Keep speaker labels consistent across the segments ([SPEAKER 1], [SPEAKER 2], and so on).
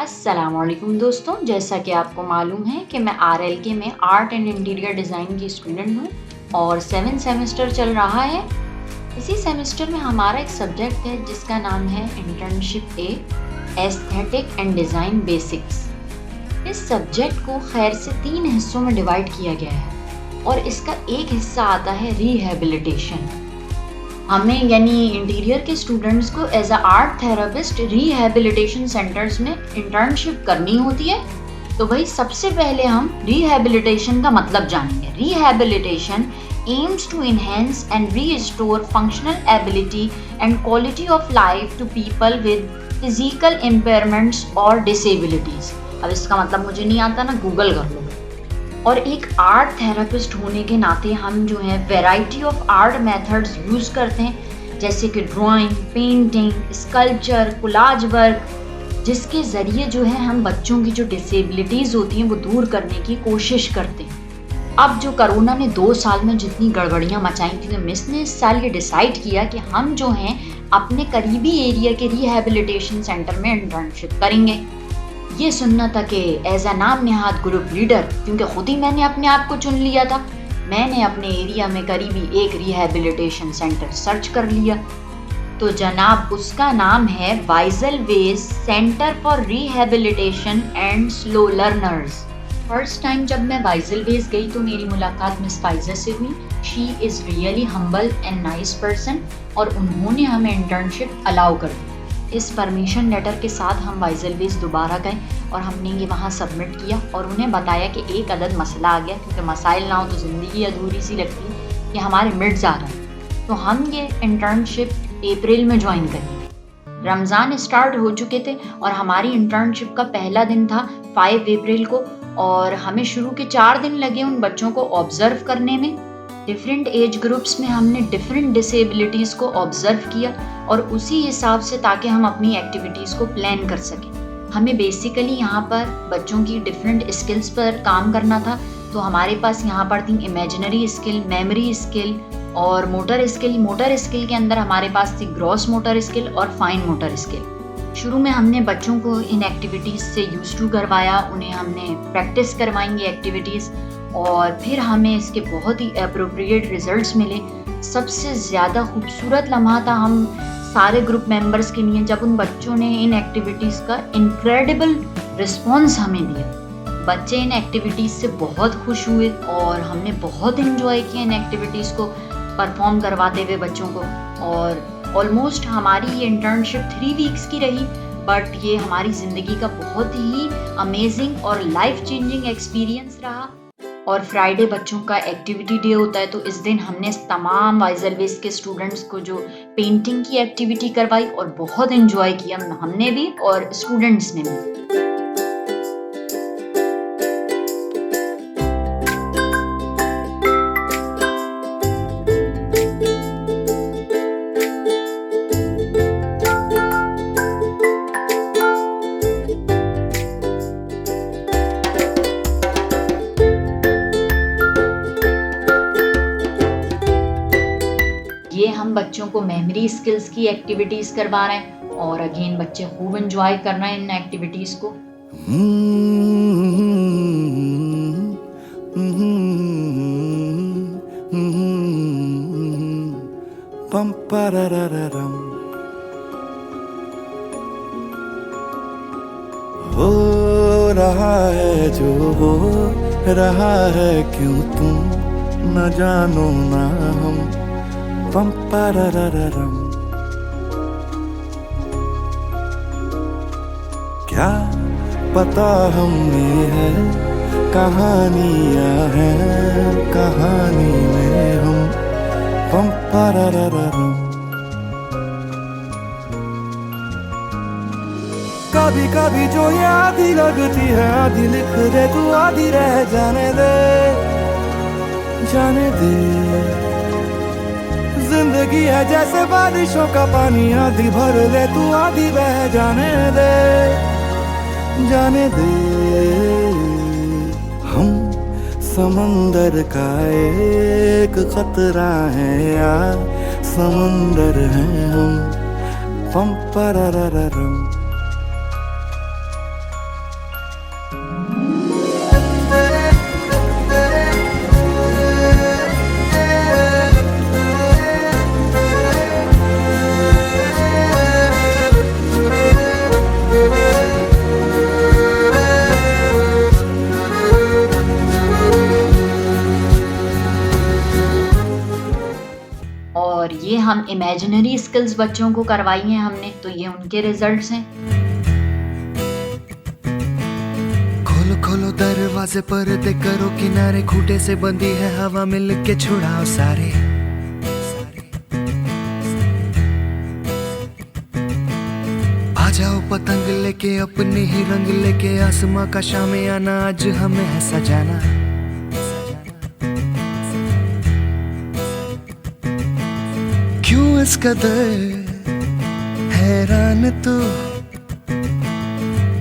[SPEAKER 1] अस्सलामुअलैकुम दोस्तों, जैसा कि आपको मालूम है कि मैं आरएलके में आर्ट एंड इंटीरियर डिज़ाइन की स्टूडेंट हूँ और 7th सेमेस्टर चल रहा है। इसी सेमेस्टर में हमारा एक सब्जेक्ट है जिसका नाम है internship A aesthetic and design basics. इस सब्जेक्ट को खैर से 3 हिस्सों में डिवाइड किया गया है और इसका एक हिस्सा आता है रिहैबिलिटेशन। हमें यानी इंटीरियर के स्टूडेंट्स को as a art therapist rehabilitation centres में इंटर्नशिप करनी होती है। तो भाई सबसे पहले हम रिहैबिलिटेशन का मतलब जानेंगे। Rehabilitation aims to enhance and restore functional ability and quality of life to people with physical impairments or disabilities। अब इसका मतलब मुझे नहीं आता ना, गूगल कर लो। और एक आर्ट थेरेपिस्ट होने के नाते हम जो है variety of art methods use करते हैं, जैसे कि drawing, painting, sculpture, collage work, जिसके ज़रिए जो है हम बच्चों की जो डिसेबिलिटीज़ होती हैं वो दूर करने की कोशिश करते हैं। अब जो कोरोना ने 2 साल में जितनी गड़बड़ियाँ मचाई थी, तो मिस ने इस साल ये डिसाइड किया कि हम जो हैं अपने करीबी एरिया के रिहैबिलिटेशन सेंटर में इंटर्नशिप करेंगे। ये सुनना था कि एज अ नाम नेहाद ग्रुप लीडर, क्योंकि खुद ही मैंने अपने आप को चुन लिया था, मैंने अपने एरिया में करीबी एक रिहैबिलिटेशन सेंटर सर्च कर लिया। तो जनाब उसका नाम है वाइजल वेज centre for rehabilitation and slow learners. First time जब मैं वाइजल वेज गई तो मेरी मुलाकात मिस फाइजा से हुई। She is really humble and nice person और उन्होंने हमें इंटर्नशिप अलाउ कर दी। इस परमिशन लेटर के साथ हम वाइजल वेज दोबारा गए और हमने ये वहाँ सबमिट किया और उन्हें बताया कि एक अदद मसला आ गया, क्योंकि मसाइल ना हो तो ज़िंदगी अधूरी सी लगती है, कि हमारे मिड्स आ रहे हैं। तो हम ये इंटर्नशिप अप्रैल में ज्वाइन करेंगे। रमज़ान स्टार्ट हो चुके थे और हमारी इंटर्नशिप का पहला दिन था 5 अप्रैल को, और हमें शुरू के 4 दिन लगे उन बच्चों को ऑब्ज़र्व करने में। डिफरेंट एज ग्रुप्स में हमने डिफरेंट डिसेबिलिटीज़ को ऑब्ज़र्व किया और उसी हिसाब से, ताकि हम अपनी एक्टिविटीज़ को प्लान कर सकें। हमें बेसिकली यहाँ पर बच्चों की डिफरेंट स्किल्स पर काम करना था। तो हमारे पास यहाँ पर थी इमेजिनरी स्किल, मेमोरी स्किल और मोटर स्किल। मोटर स्किल के अंदर हमारे पास थी ग्रॉस मोटर स्किल और फाइन मोटर स्किल। शुरू में हमने बच्चों को इन एक्टिविटीज़ से यूज़ टू करवाया, उन्हें हमने प्रैक्टिस करवाएंगे एक्टिविटीज़, और फिर हमें इसके बहुत ही अप्रोप्रिएट रिजल्ट्स मिले। सबसे ज़्यादा खूबसूरत लम्हा था हम सारे ग्रुप मेंबर्स के लिए जब उन बच्चों ने इन एक्टिविटीज़ का इनक्रेडिबल रिस्पॉन्स हमें दिया। बच्चे इन एक्टिविटीज़ से बहुत खुश हुए और हमने बहुत इन्जॉय किया इन एक्टिविटीज़ को परफॉर्म करवाते हुए बच्चों को। और ऑलमोस्ट हमारी ये इंटर्नशिप 3 वीक्स की रही, बट ये हमारी ज़िंदगी का बहुत ही अमेजिंग और लाइफ चेंजिंग एक्सपीरियंस रहा। और फ्राइडे बच्चों का एक्टिविटी डे होता है, तो इस दिन हमने तमाम वाइजल वेज के स्टूडेंट्स को जो पेंटिंग की एक्टिविटी करवाई और बहुत इन्जॉय किया हमने भी और स्टूडेंट्स ने भी। ये हम बच्चों को मेमोरी स्किल्स की एक्टिविटीज़ करवा रहे हैं और अगेन बच्चे खूब एंजॉय कर रहे हैं इन एक्टिविटीज़ को। पम पररररम हो रहा है जो हो रहा है, क्यों तुम न जानो ना हम। पम पररररम क्या पता हमें है कहानियां हैं, कहानी में हम। पम पररररम कभी कभी जो ये आधी लगती है, आधी लिख दे तू, आधी रह जाने दे, जाने दे। जिंदगी है जैसे बारिशों का पानी, आधी भर ले तू, आधी बह जाने दे, जाने दे। हम समंदर का एक खतरा है यार, समंदर हैं हम। पम पररररम तमाम इमेजिनरी स्किल्स बच्चों को करवाई हैं हमने, तो ये उनके रिजल्ट्स हैं।
[SPEAKER 2] खोलो खोलो दरवाजे पर्दे करो किनारे, खूंटे से बंधी है हवा मिल के छुड़ाओ सारे। आ जाओ पतंग लेके अपने ही रंग लेके, आसमां का शामे आना आज हमें है सजाना। क्यों इस कदर हैरान तू,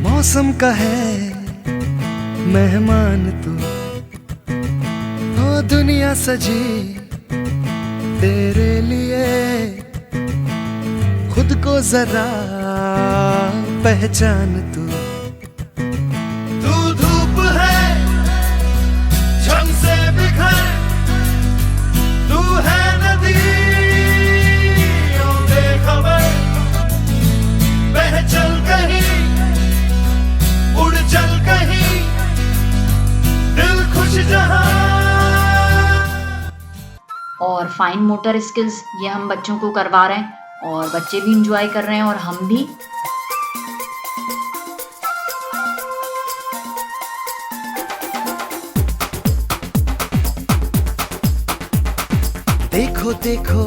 [SPEAKER 2] मौसम का है मेहमान तू। ओ दुनिया सजी तेरे लिए, खुद को जरा पहचान तू। तू धूप है झंग से बिखर, तू है नदी बेखबर, बह चल कहीं उड़ चल कहीं, दिल खुश जहां।
[SPEAKER 1] और फाइन मोटर स्किल्स ये हम बच्चों को करवा रहे हैं और बच्चे भी इंजॉय कर रहे हैं और हम भी।
[SPEAKER 2] देखो देखो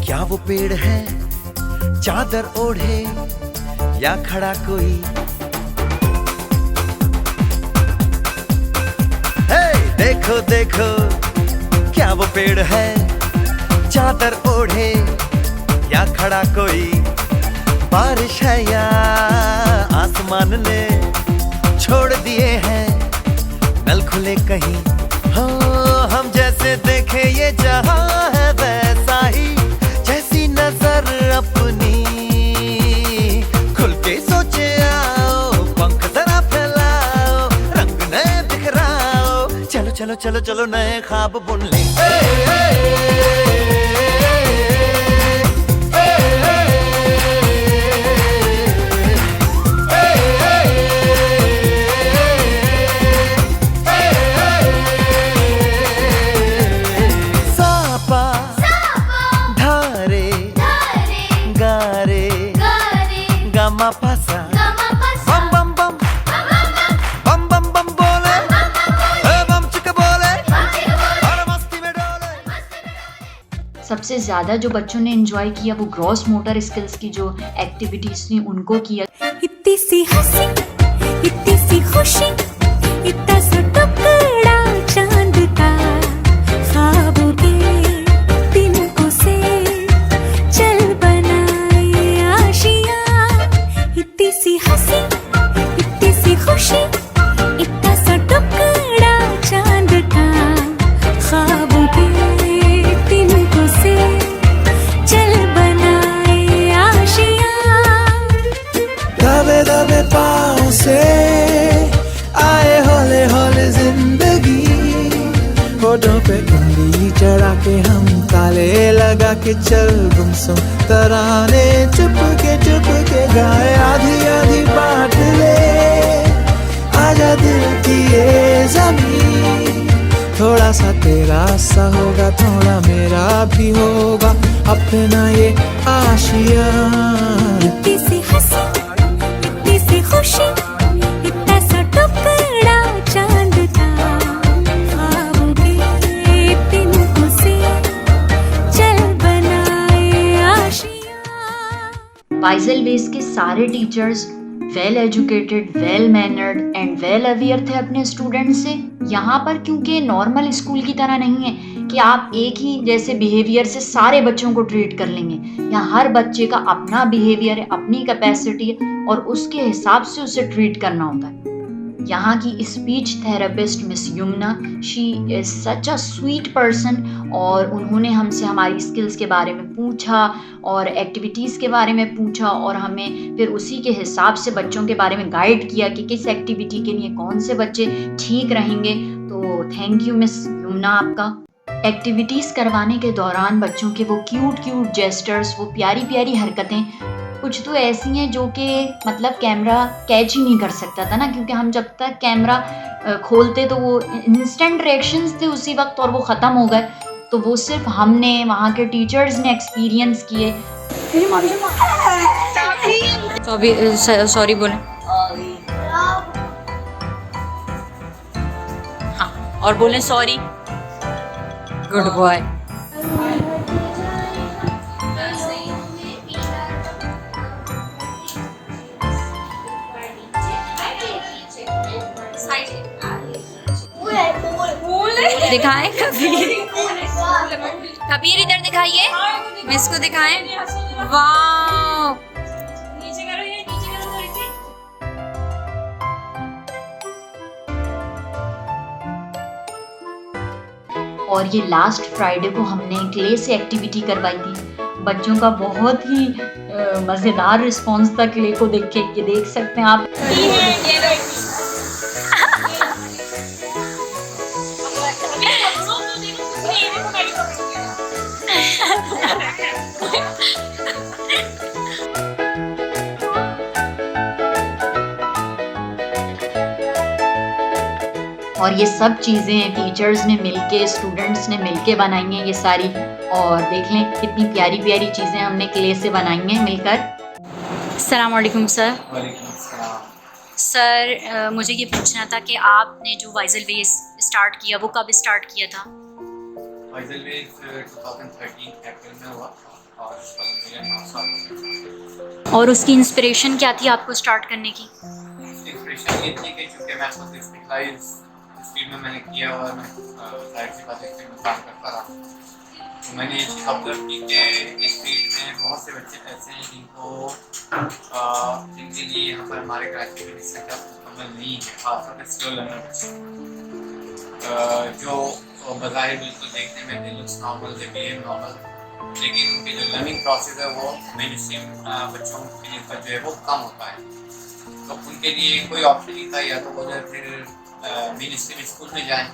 [SPEAKER 2] क्या वो पेड़ है, चादर ओढ़े या खड़ा कोई। हे देखो देखो क्या वो पेड़ है, चादर ओढ़े या खड़ा कोई। बारिश है या आसमान ने छोड़ दिए हैं नल खुले कहीं। हो हम जैसे देखे ये जहां है वैसा ही, जैसी नजर अपनी खुल के सोचे आओ, पंख जरा फैलाओ, रंग नए बिखराओ। चलो चलो चलो चलो नए ख्वाब बुन ले।
[SPEAKER 1] सबसे ज़्यादा जो बच्चों ने एंजॉय किया वो ग्रॉस मोटर स्किल्स की जो एक्टिविटीज़ थी उनको किया।
[SPEAKER 3] इतनी सी हंसी, इतनी सी खुशी, इतना सा टुकड़ा चांद का, ख्वाबों के तिनकों से चल बनाए आशियां। इतनी सी हंसी, इतनी सी खुशी, इतना सा टुकड़ा चांद का, ख्वाबों के तिनकों से चल बनाए आशियां।
[SPEAKER 2] दबे दबे पाँव से आए हौले हौले जिंदगी, होठों पे उंगली चढ़ा के हम ताले लगा के चल गुमसुम तराने चुप के गाए। आधी आधी बांट ले आजा दिल की ये ज़मीन, थोड़ा सा तेरा सा होगा थोड़ा मेरा भी होगा अपना ये आशियां।
[SPEAKER 3] इतनी सी हंसी, इतनी सी खुशी, इतना सा टुकड़ा चांद का, ख्वाबों के तिनकों से चल बनाए आशियां।
[SPEAKER 1] वाइजल वेस के सारे teachers well educated, well mannered and well aware थे अपने स्टूडेंट्स से। यहाँ पर क्योंकि नॉर्मल स्कूल की तरह नहीं है कि आप एक ही जैसे बिहेवियर से सारे बच्चों को ट्रीट कर लेंगे। यहाँ हर बच्चे का अपना बिहेवियर है, अपनी कैपेसिटी है और उसके हिसाब से उसे ट्रीट करना होता है। यहाँ की speech therapist miss Yamuna, she is such a sweet person और उन्होंने हमसे हमारी स्किल्स के बारे में पूछा और एक्टिविटीज़ के बारे में पूछा और हमें फिर उसी के हिसाब से बच्चों के बारे में गाइड किया कि किस एक्टिविटी के लिए कौन से बच्चे ठीक रहेंगे। तो थैंक यू मिस यमुना आपका। एक्टिविटीज़ करवाने के दौरान बच्चों के वो क्यूट जेस्टर्स, वो प्यारी प्यारी हरकतें कुछ तो ऐसी हैं जो कि मतलब कैमरा कैच ही नहीं कर सकता था ना, क्योंकि हम जब तक कैमरा खोलते तो वो इंस्टेंट रिएक्शंस थे उसी वक्त और वो ख़त्म हो गए। तो वो सिर्फ हमने, वहाँ के टीचर्स ने एक्सपीरियंस किए।
[SPEAKER 4] सॉरी बोलें। हाँ, और बोलें सॉरी। Good boy. दिखाएं कबीर, कबीर इधर दिखाइए, मिस को दिखाएं। वाह, नीचे करो, ये नीचे करो थोड़ी सी।
[SPEAKER 1] और ये लास्ट फ्राइडे को हमने क्ले से एक्टिविटी करवाई थी। बच्चों का बहुत ही मज़ेदार रिस्पॉन्स था क्ले को देख के, ये देख सकते हैं आप। और ये सब चीज़ें टीचर्स ने मिलके, स्टूडेंट्स ने मिलके बनाई हैं ये सारी। और देख लें कितनी प्यारी प्यारी चीज़ें हमने क्ले से बनाई हैं मिलकर।
[SPEAKER 4] अस्सलाम वालेकुम सर। सर मुझे ये पूछना था कि आपने जो वाइजल वेज स्टार्ट किया वो कब स्टार्ट किया था?
[SPEAKER 5] वाइजल वेज 2013 अप्रैल में हुआ और मुझे 9 साल।
[SPEAKER 4] और उसकी इंस्पिरेशन क्या थी आपको स्टार्ट करने की?
[SPEAKER 5] इंस्पिरेशन ये थी कि चूँकि मैं खुद स्पेशलाइज फील्ड में मैंने किया और मैं जाहिर सी बात है फील्ड में काम करता रहा, तो मैंने ये चीज़ ऑब्जर्व की कि इस फील्ड में बहुत से बच्चे ऐसे हैं जिनके लिए यहाँ पर हमारे क्राइटेरिया सेटअप मुकम्मल नहीं है, खासतौर पर स्लो लर्नर बच्चे जो बज़ाहिर बिल्कुल देखने में they looks normal, they behave normal, लेकिन उनकी जो लर्निंग प्रोसेस है वो मेनस्ट्रीम बच्चों के लिए जो है वो कम होता है। तो उनके लिए कोई ऑप्शन नहीं था, या तो वो जो फिर मेनस्ट्रीम स्कूल में जाएं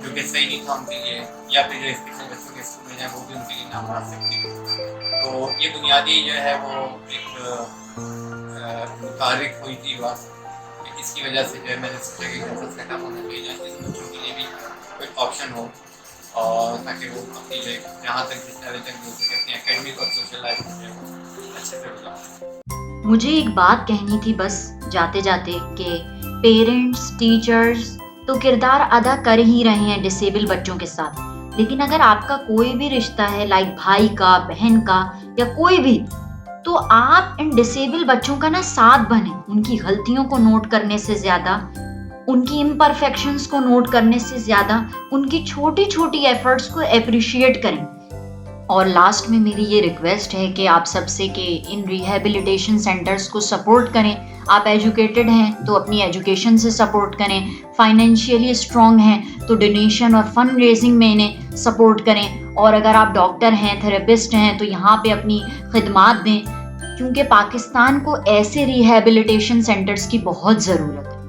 [SPEAKER 5] जो कि सही नहीं था उनके लिए, या फिर जो स्पेशल बच्चों के स्कूल में जाएं वो भी उनके लिए नामुनासिब थी। तो ये बुनियादी जो है वो एक मुतारिक हुई थी बात, इसकी वजह से जो है मैंने सोचा कि ऐसा सेटअप होना चाहिए जिस बच्चों के लिए भी कोई ऑप्शन हो, और ताकि वो अपनी जो जहाँ तक जिस लेवल तक हो सके अपनी एकेडमिक और सोशल लाइफ में जो है वो अच्छे से गुजारें।
[SPEAKER 1] मुझे एक बात कहनी थी बस जाते जाते कि पेरेंट्स, टीचर्स तो किरदार अदा कर ही रहे हैं डिसेबल बच्चों के साथ, लेकिन अगर आपका कोई भी रिश्ता है लाइक भाई का, बहन का या कोई भी, तो आप इन डिसेबल बच्चों का ना साथ बने। उनकी गलतियों को नोट करने से ज़्यादा, उनकी इम्परफेक्शंस को नोट करने से ज़्यादा उनकी छोटी छोटी एफर्ट्स को अप्रिशिएट करें। और लास्ट में मेरी ये रिक्वेस्ट है कि आप सबसे कि इन रिहेबिलिटेशन सेंटर्स को सपोर्ट करें। आप एजुकेटेड हैं तो अपनी एजुकेशन से सपोर्ट करें, फाइनेंशियली स्ट्रॉन्ग हैं तो डोनेशन और फंड रेजिंग में इन्हें सपोर्ट करें, और अगर आप डॉक्टर हैं, थेरेपिस्ट हैं तो यहाँ पे अपनी खिदमात दें, क्योंकि पाकिस्तान को ऐसे रिहेबिलिटेशन सेंटर्स की बहुत ज़रूरत है।